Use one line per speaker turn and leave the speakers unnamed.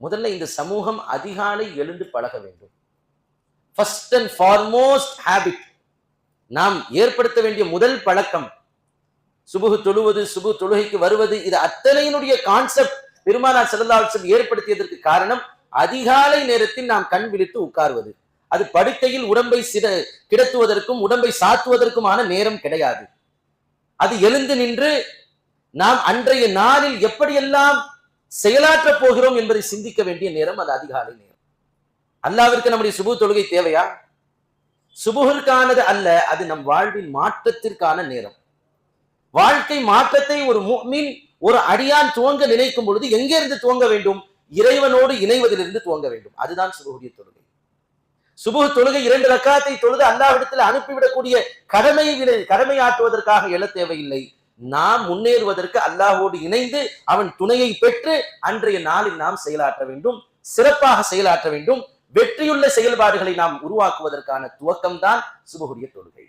முதல்ல இந்த சமூகம் அதிகாலை எழுந்து பழக வேண்டும். ஃபர்ஸ்ட் அண்ட் ஃபார்மோஸ்ட் ஹேபிட், நாம் ஏற்படுத்த வேண்டிய முதல் பழக்கம் சுபுஹ் தொழுவது, சுபுஹ் தொழுகைக்கு வருவது. இது அத்தனையினுடைய கான்செப்ட் பெருமானார் ஸல்லல்லாஹு அலைஹி வஸல்லம் ஏற்படுத்தியதற்கு காரணம் அதிகாலை நேரத்தில் நாம் கண் விழித்து உட்கார்வது. அது படுக்கையில் உடம்பை கிடத்துவதற்கும் உடம்பை சாத்துவதற்குமான நேரம் கிடையாது. அது எழுந்து நின்று நாம் அன்றைய நாளில் எப்படியெல்லாம் செயலாற்ற போகிறோம் என்பதை சிந்திக்க வேண்டிய நேரம் அது அதிகாலை நேரம். அல்லாஹ்விற்கு நம்முடைய சுபுஹ் தொழுகை தேவையா? சுபுஹிற்கானது அல்ல, அது நம் வாழ்வின் மாற்றத்திற்கான நேரம். வாழ்க்கை மாற்றத்தை ஒரு முஃமின், ஒரு அடியான் துவங்க நினைக்கும் பொழுது எங்கே இருந்து துவங்க வேண்டும்? இறைவனோடு இணைவதிலிருந்து துவங்க வேண்டும். அதுதான் சுபுஹுடைய தொழுகை. சுபுஹ் தொழுகை 2 ரக்காத்தை தொழுது அல்லாஹ்விடத்தில் அனுப்பிவிடக்கூடிய கடமையாற்றுவதற்காக எழ தேவையில்லை. நாம் முன்னேறுவதற்கு அல்லாஹ்வோடு இணைந்து அவன் துணையை பெற்று அன்றைய நாளில் நாம் செயலாற்ற வேண்டும், சிறப்பாக செயலாற்ற வேண்டும். வெற்றியுள்ள செயல்பாடுகளை நாம் உருவாக்குவதற்கான துவக்கம்தான் சுபுஹுடைய தொழுகை.